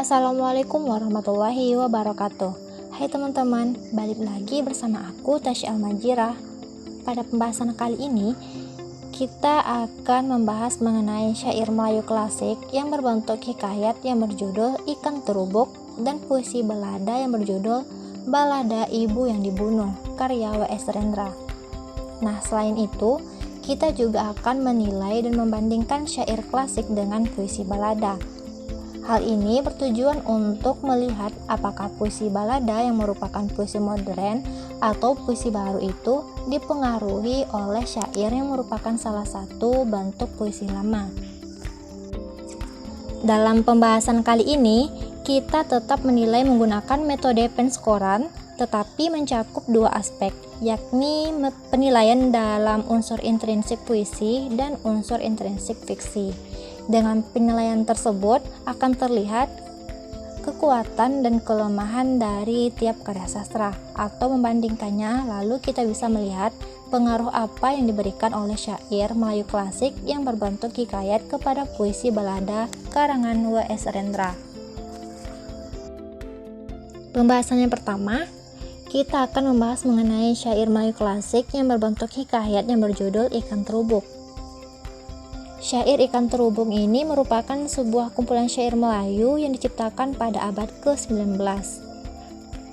Assalamualaikum warahmatullahi wabarakatuh. Hai teman-teman, balik lagi bersama aku Tasya Almajirah. Pada pembahasan kali ini kita akan membahas mengenai syair Melayu klasik yang berbentuk hikayat yang berjudul Ikan Terubuk dan puisi balada yang berjudul Balada Ibu yang Dibunuh karya W.S. Rendra. Nah, selain itu kita juga akan menilai dan membandingkan syair klasik dengan puisi balada. Hal ini bertujuan untuk melihat apakah puisi balada yang merupakan puisi modern atau puisi baru itu dipengaruhi oleh syair yang merupakan salah satu bentuk puisi lama. Dalam pembahasan kali ini, kita tetap menilai menggunakan metode penskoran, tetapi mencakup dua aspek, yakni penilaian dalam unsur intrinsik puisi dan unsur intrinsik fiksi. Dengan penilaian tersebut akan terlihat kekuatan dan kelemahan dari tiap karya sastra, atau membandingkannya, lalu kita bisa melihat pengaruh apa yang diberikan oleh syair Melayu klasik yang berbentuk hikayat kepada puisi balada karangan W.S. Rendra. Pembahasan yang pertama, kita akan membahas mengenai syair Melayu klasik yang berbentuk hikayat yang berjudul Ikan Terubuk. Syair Ikan Terubuk ini merupakan sebuah kumpulan syair Melayu yang diciptakan pada abad ke-19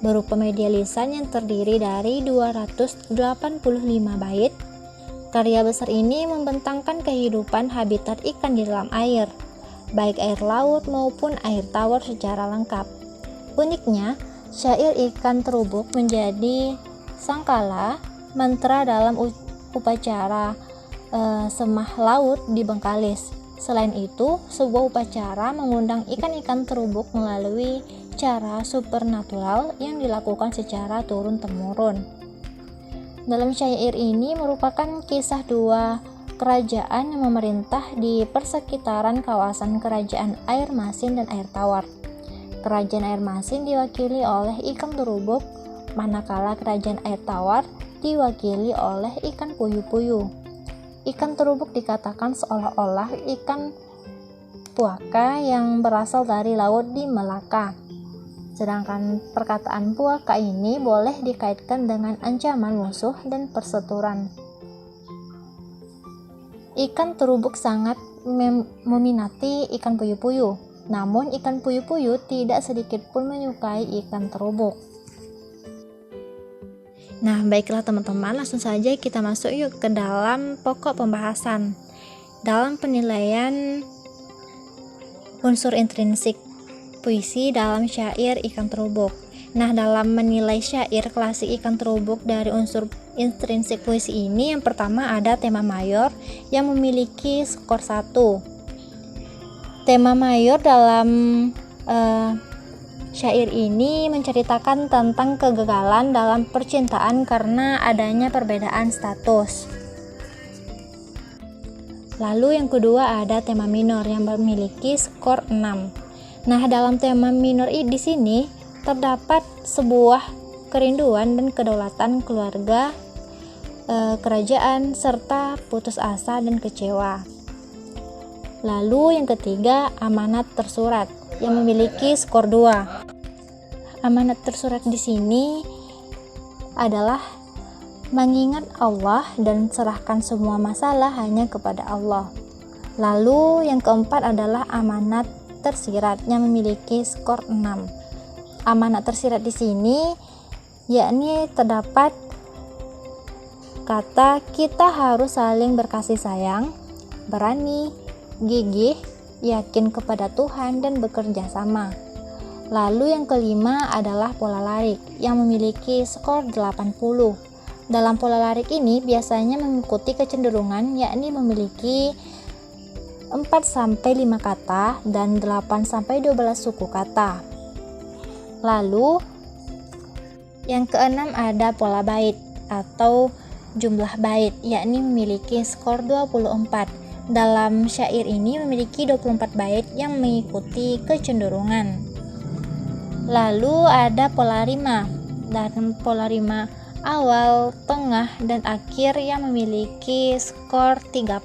berupa media lisan yang terdiri dari 285 bait. Karya besar ini membentangkan kehidupan habitat ikan di dalam air, baik air laut maupun air tawar secara lengkap. Uniknya, syair Ikan Terubuk menjadi sangkala mantra dalam upacara semah laut di Bengkalis. Selain itu, sebuah upacara mengundang ikan-ikan terubuk melalui cara supernatural yang dilakukan secara turun-temurun. Dalam syair ini merupakan kisah dua kerajaan yang memerintah di persekitaran kawasan kerajaan air masin dan air tawar. Kerajaan air masin diwakili oleh ikan terubuk, manakala kerajaan air tawar diwakili oleh ikan puyuh-puyuh. Ikan terubuk dikatakan seolah-olah ikan puaka yang berasal dari laut di Melaka. Sedangkan perkataan puaka ini boleh dikaitkan dengan ancaman musuh dan perseturan. Ikan terubuk sangat meminati ikan puyuh-puyuh. Namun ikan puyuh-puyuh tidak sedikit pun menyukai ikan terubuk. Nah, baiklah teman-teman, langsung saja kita masuk yuk ke dalam pokok pembahasan. Dalam penilaian unsur intrinsik puisi dalam syair Ikan Terubuk. Nah, dalam menilai syair klasik Ikan Terubuk dari unsur intrinsik puisi ini, yang pertama ada tema mayor yang memiliki skor 1. Tema mayor dalam syair ini menceritakan tentang kegagalan dalam percintaan karena adanya perbedaan status. Lalu yang kedua ada tema minor yang memiliki skor 6. Nah, dalam tema minor di sini terdapat sebuah kerinduan dan kedaulatan keluarga, kerajaan, serta putus asa dan kecewa. Lalu yang ketiga amanat tersurat yang memiliki skor 2. Amanat tersurat di sini adalah mengingat Allah dan serahkan semua masalah hanya kepada Allah. Lalu yang keempat adalah amanat tersirat yang memiliki skor 6. Amanat tersirat di sini yakni terdapat kata kita harus saling berkasih sayang, berani, gigih, yakin kepada Tuhan dan bekerja sama. Lalu yang kelima adalah pola larik yang memiliki skor 80. Dalam pola larik ini biasanya mengikuti kecenderungan yakni memiliki 4-5 kata dan 8-12 suku kata. Lalu yang keenam ada pola bait atau jumlah bait yakni memiliki skor 24. Dalam syair ini memiliki 24 bait yang mengikuti kecenderungan. Lalu ada pola rima, dan pola rima awal, tengah, dan akhir yang memiliki skor 30.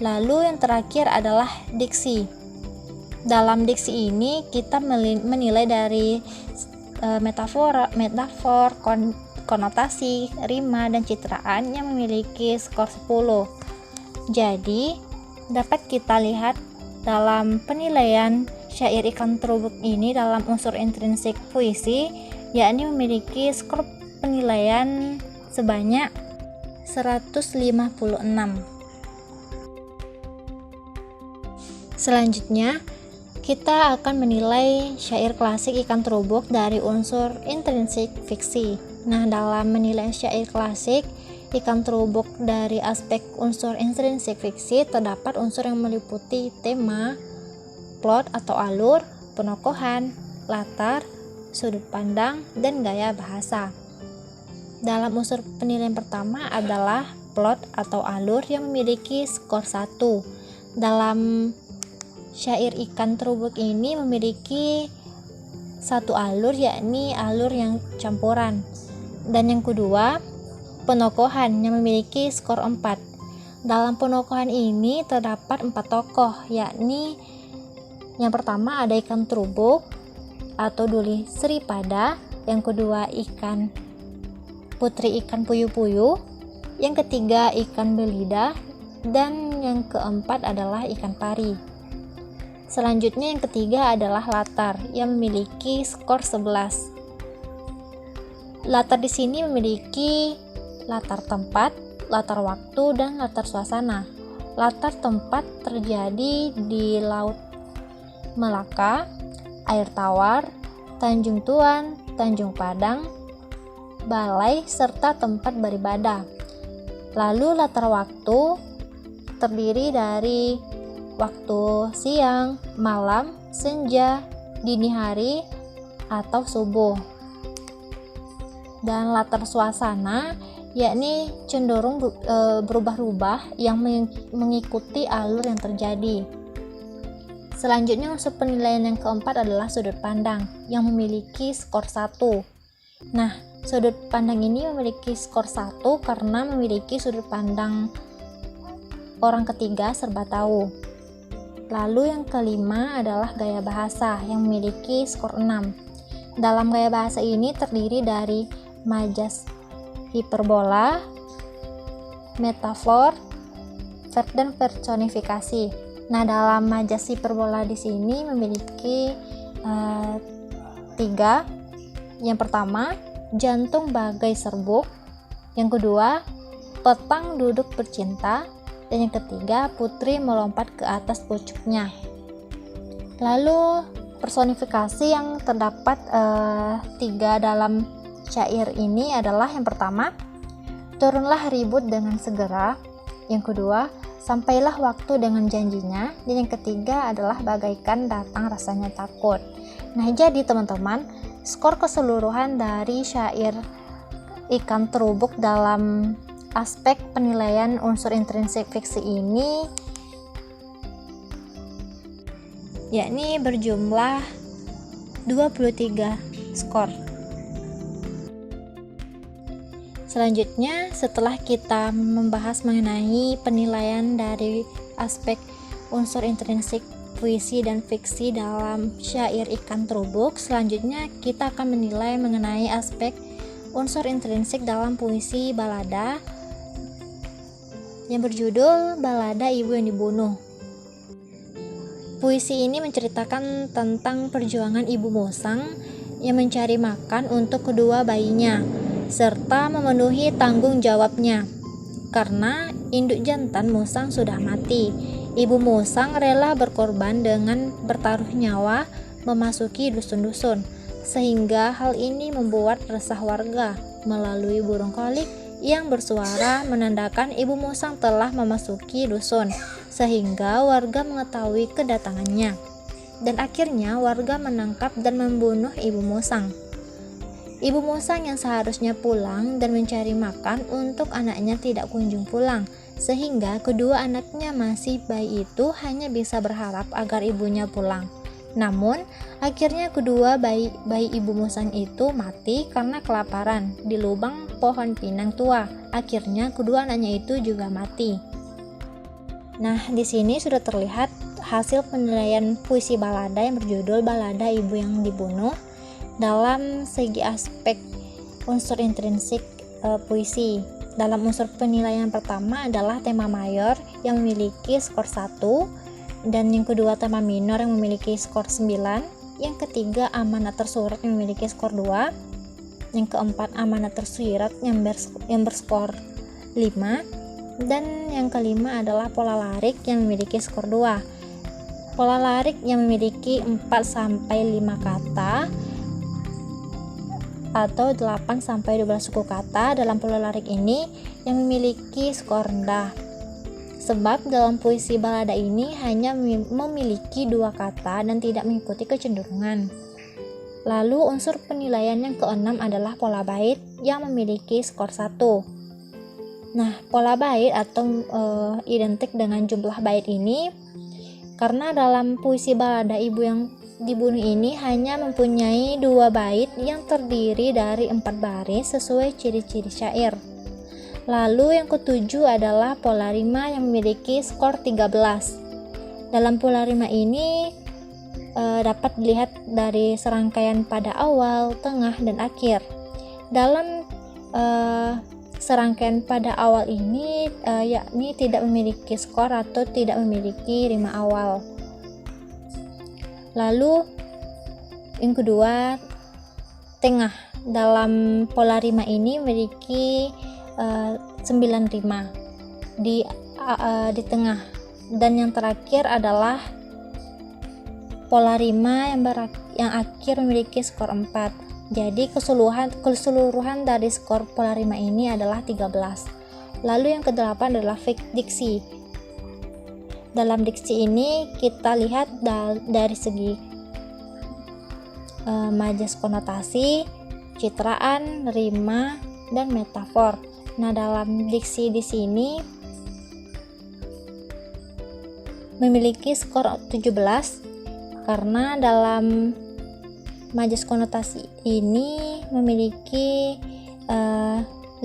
Lalu yang terakhir adalah diksi. Dalam diksi ini kita menilai dari metafor, konotasi, rima, dan citraan yang memiliki skor 10. Jadi, dapat kita lihat dalam penilaian syair Ikan Terubuk ini dalam unsur intrinsik puisi, yakni memiliki skor penilaian sebanyak 156. Selanjutnya, kita akan menilai syair klasik Ikan Terubuk dari unsur intrinsik fiksi. Nah, dalam menilai syair klasik Ikan Terubuk dari aspek unsur intrinsik fiksi, terdapat unsur yang meliputi tema, plot atau alur, penokohan, latar, sudut pandang, dan gaya bahasa. Dalam unsur penilaian pertama adalah plot atau alur yang memiliki skor 1. Dalam syair Ikan Terubuk ini memiliki satu alur, yakni alur yang campuran. Dan yang kedua, penokohan yang memiliki skor 4. Dalam penokohan ini terdapat 4 tokoh, yakni yang pertama ada Ikan Terubuk atau Duli Sri Pada, yang kedua Putri Ikan Puyuh-Puyuh, yang ketiga Ikan Belida, dan yang keempat adalah Ikan Pari. Selanjutnya yang ketiga adalah latar yang memiliki skor 11. Latar di sini memiliki latar tempat, latar waktu, dan latar suasana. Latar tempat terjadi di Laut Melaka, Air Tawar, Tanjung Tuan, Tanjung Padang, balai, serta tempat beribadah. Lalu latar waktu terdiri dari waktu siang, malam, senja, dini hari, atau subuh. Dan latar suasana yakni cenderung berubah-ubah yang mengikuti alur yang terjadi. Selanjutnya unsur penilaian yang keempat adalah sudut pandang yang memiliki skor 1. Nah, sudut pandang ini memiliki skor 1 karena memiliki sudut pandang orang ketiga serba tahu. Lalu yang kelima adalah gaya bahasa yang memiliki skor 6. Dalam gaya bahasa ini terdiri dari majas, hiperbola, metafor, verb, dan personifikasi. Nah, dalam majas hiperbola di sini memiliki 3. Yang pertama, jantung bagai serbuk. Yang kedua, petang duduk bercinta. Dan yang ketiga, putri melompat ke atas pucuknya. Lalu personifikasi yang terdapat 3 dalam syair ini adalah yang pertama, turunlah ribut dengan segera. Yang kedua, sampailah waktu dengan janjinya. Dan yang ketiga adalah bagaikan datang rasanya takut. Nah, jadi teman-teman, skor keseluruhan dari syair Ikan Terubuk dalam aspek penilaian unsur intrinsik fiksi ini yakni berjumlah 23 skor. Selanjutnya, setelah kita membahas mengenai penilaian dari aspek unsur intrinsik puisi dan fiksi dalam syair Ikan Terubuk, selanjutnya kita akan menilai mengenai aspek unsur intrinsik dalam puisi balada yang berjudul Balada Ibu yang Dibunuh. Puisi ini menceritakan tentang perjuangan ibu musang yang mencari makan untuk kedua bayinya serta memenuhi tanggung jawabnya. Karena induk jantan musang sudah mati, ibu musang rela berkorban dengan bertaruh nyawa memasuki dusun-dusun, sehingga hal ini membuat resah warga melalui burung kolik yang bersuara menandakan ibu musang telah memasuki dusun, sehingga warga mengetahui kedatangannya. Dan akhirnya warga menangkap dan membunuh ibu musang. Ibu musang yang seharusnya pulang dan mencari makan untuk anaknya tidak kunjung pulang, sehingga kedua anaknya masih bayi itu hanya bisa berharap agar ibunya pulang. Namun, akhirnya kedua bayi ibu musang itu mati karena kelaparan di lubang pohon pinang tua. Akhirnya kedua anaknya itu juga mati. Nah, di sini sudah terlihat hasil penilaian puisi balada yang berjudul Balada Ibu yang Dibunuh dalam segi aspek unsur intrinsik puisi. Dalam unsur penilaian pertama adalah tema mayor yang memiliki skor 1, dan yang kedua tema minor yang memiliki skor 9, yang ketiga amanat tersurat yang memiliki skor 2, yang keempat amanat tersirat yang berskor 5, dan yang kelima adalah pola larik yang memiliki skor 2. Pola larik yang memiliki 4-5 kata atau 8-12 suku kata dalam pola larik ini yang memiliki skor rendah. Sebab dalam puisi balada ini hanya memiliki 2 kata dan tidak mengikuti kecenderungan. Lalu unsur penilaian yang keenam adalah pola bait yang memiliki skor 1. Nah, pola bait atau identik dengan jumlah bait ini karena dalam puisi Balada Ibu yang Dibunuh ini hanya mempunyai 2 bait yang terdiri dari 4 baris sesuai ciri-ciri syair. Lalu yang ketujuh adalah pola rima yang memiliki skor 13. Dalam pola rima ini dapat dilihat dari serangkaian pada awal, tengah, dan akhir. Dalam serangkaian pada awal ini yakni tidak memiliki skor atau tidak memiliki rima awal. Lalu yang kedua, tengah. Dalam pola rima ini memiliki 9 rima di tengah, dan yang terakhir adalah pola rima yang akhir memiliki skor 4. Jadi keseluruhan dari skor pola rima ini adalah 13. Lalu yang kedelapan adalah diksi. Dalam diksi ini kita lihat dari segi majas konotasi, citraan, rima, dan metafor. Nah, dalam diksi di sini memiliki skor 17 karena dalam majas konotasi ini memiliki 5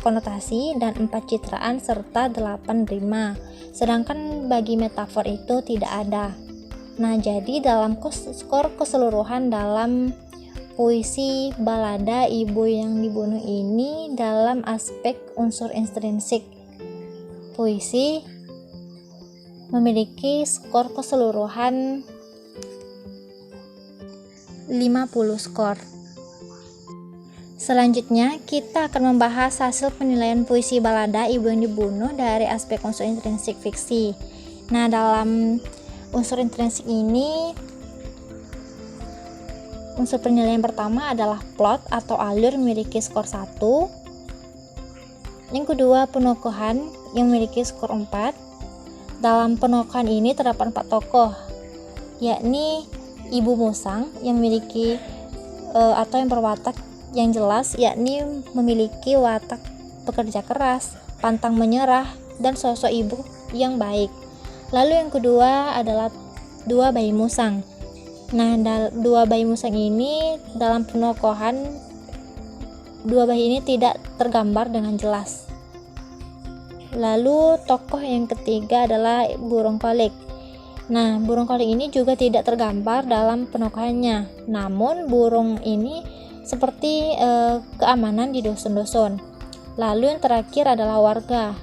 konotasi dan 4 citraan serta 8 rima, sedangkan bagi metafor itu tidak ada. Nah, jadi dalam skor keseluruhan dalam puisi Balada Ibu yang Dibunuh ini dalam aspek unsur intrinsik puisi memiliki skor keseluruhan 50 skor. Selanjutnya kita akan membahas hasil penilaian puisi Balada Ibu yang Dibunuh dari aspek unsur intrinsik fiksi. Nah, dalam unsur intrinsik ini unsur penilaian pertama adalah plot atau alur memiliki skor 1. Yang kedua, penokohan yang memiliki skor 4. Dalam penokohan ini terdapat 4 tokoh, yakni Ibu Musang yang memiliki atau yang berwatak yang jelas, yakni memiliki watak pekerja keras, pantang menyerah, dan sosok ibu yang baik. Lalu yang kedua adalah 2 bayi musang. Nah, 2 bayi musang ini dalam penokohan 2 bayi ini tidak tergambar dengan jelas. Lalu tokoh yang ketiga adalah burung kolik. Nah, burung kolik ini juga tidak tergambar dalam penokohannya. Namun burung ini seperti keamanan di dusun-dusun. Lalu yang terakhir adalah warga.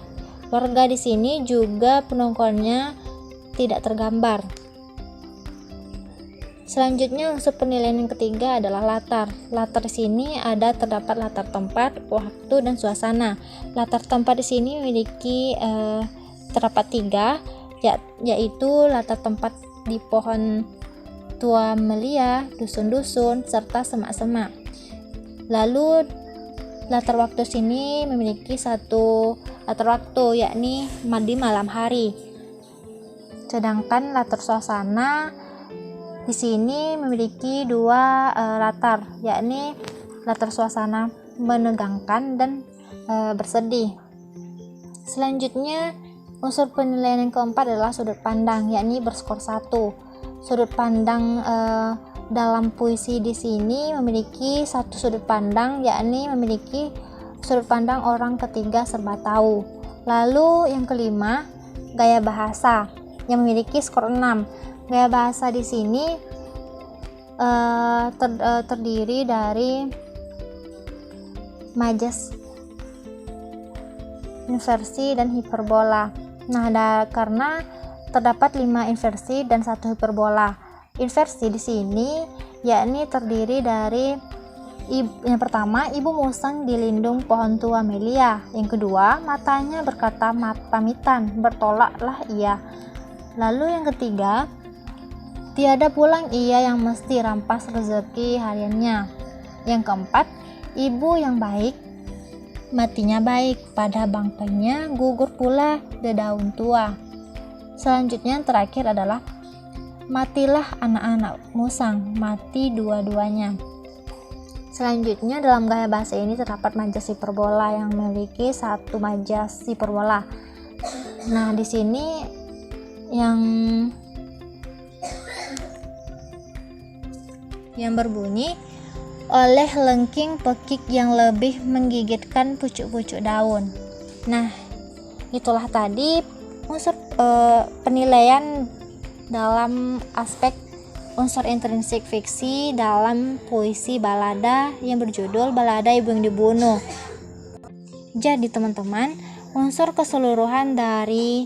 Warga di sini juga penokohannya tidak tergambar. Selanjutnya unsur penilaian yang ketiga adalah latar. Latar di sini terdapat latar tempat, waktu, dan suasana. Latar tempat di sini memiliki terdapat 3, yaitu latar tempat di pohon tua melia, dusun-dusun, serta semak-semak. Lalu latar waktu sini memiliki 1 latar waktu, yakni di malam hari. Sedangkan latar suasana di sini memiliki 2 latar, yakni latar suasana menegangkan dan bersedih. Selanjutnya unsur penilaian yang keempat adalah sudut pandang, yakni berskor 1. Sudut pandang dalam puisi di sini memiliki 1 sudut pandang, yakni memiliki sudut pandang orang ketiga serba tahu. Lalu yang kelima, gaya bahasa. yang memiliki skor 6. Gaya bahasa di sini terdiri dari majas, inversi, dan hiperbola. Nah, karena terdapat 5 inversi dan 1 hiperbola. Inversi di sini yakni terdiri dari yang pertama, ibu musang di lindung pohon tua Melia. Yang kedua, matanya berkata pamitan, bertolaklah ia. Lalu yang ketiga, tiada pulang ia yang mesti rampas rezeki hariannya. Yang keempat, ibu yang baik, matinya baik, pada bangkainya gugur pula dedaun tua. Selanjutnya yang terakhir adalah matilah anak-anak musang, mati dua-duanya. Selanjutnya dalam gaya bahasa ini terdapat majas hiperbola yang memiliki 1 majas hiperbola. Nah, di sini yang berbunyi, oleh lengking pekik yang lebih menggigitkan pucuk-pucuk daun. Nah, itulah tadi unsur penilaian dalam aspek unsur intrinsik fiksi dalam puisi balada yang berjudul Balada Ibu yang Dibunuh. Jadi teman-teman, unsur keseluruhan dari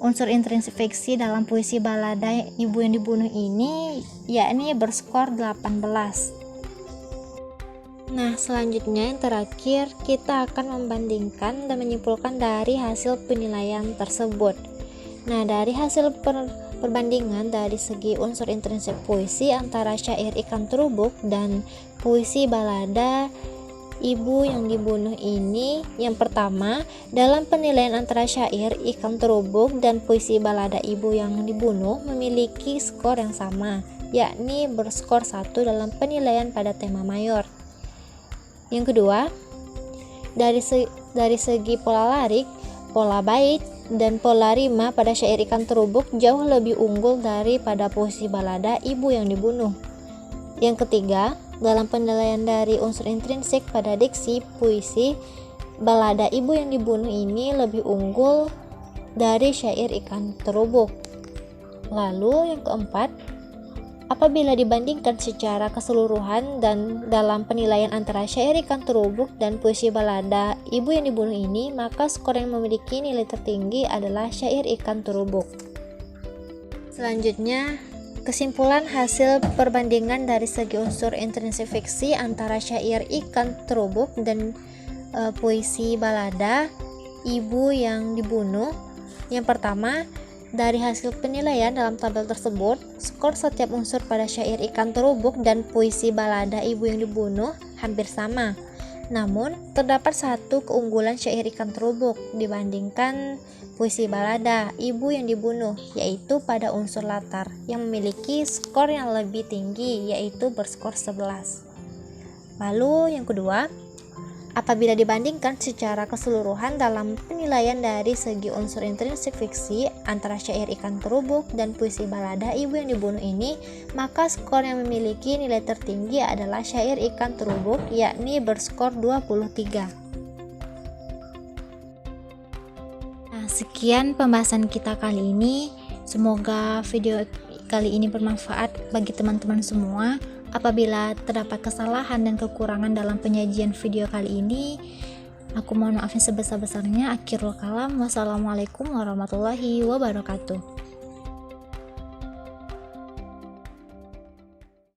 unsur intrinsik fiksi dalam puisi balada Ibu yang Dibunuh ini yakni berskor 18. Nah, selanjutnya yang terakhir kita akan membandingkan dan menyimpulkan dari hasil penilaian tersebut. Nah, dari hasil perbandingan dari segi unsur intrinsik puisi antara syair Ikan Terubuk dan puisi balada Ibu yang Dibunuh ini, yang pertama, dalam penilaian antara syair Ikan Terubuk dan puisi balada Ibu yang Dibunuh memiliki skor yang sama, yakni berskor 1 dalam penilaian pada tema mayor. Yang kedua, dari segi pola lirik, pola bait, dan pola rima pada syair Ikan Terubuk jauh lebih unggul daripada puisi balada Ibu yang Dibunuh. Yang ketiga, dalam penilaian dari unsur intrinsik pada diksi puisi balada Ibu yang Dibunuh ini lebih unggul dari syair Ikan Terubuk. Lalu yang keempat, apabila dibandingkan secara keseluruhan dan dalam penilaian antara syair Ikan Terubuk dan puisi balada Ibu yang Dibunuh ini, maka skor yang memiliki nilai tertinggi adalah syair Ikan Terubuk. Selanjutnya, kesimpulan hasil perbandingan dari segi unsur intrinsik fiksi antara syair Ikan Terubuk dan puisi balada Ibu yang Dibunuh. Yang pertama, dari hasil penilaian dalam tabel tersebut, skor setiap unsur pada syair Ikan Terubuk dan puisi balada Ibu yang Dibunuh hampir sama. Namun, terdapat satu keunggulan syair Ikan Terubuk dibandingkan puisi balada Ibu yang Dibunuh, yaitu pada unsur latar yang memiliki skor yang lebih tinggi, yaitu berskor 11. Lalu yang kedua, apabila dibandingkan secara keseluruhan dalam penilaian dari segi unsur intrinsik fiksi antara syair Ikan Terubuk dan puisi balada Ibu yang Dibunuh ini, maka skor yang memiliki nilai tertinggi adalah syair Ikan Terubuk, yakni berskor 23. Nah, sekian pembahasan kita kali ini. Semoga video kali ini bermanfaat bagi teman-teman semua. Apabila terdapat kesalahan dan kekurangan dalam penyajian video kali ini, aku mohon maaf yang sebesar-besarnya. Akhirul kalam, wassalamualaikum warahmatullahi wabarakatuh.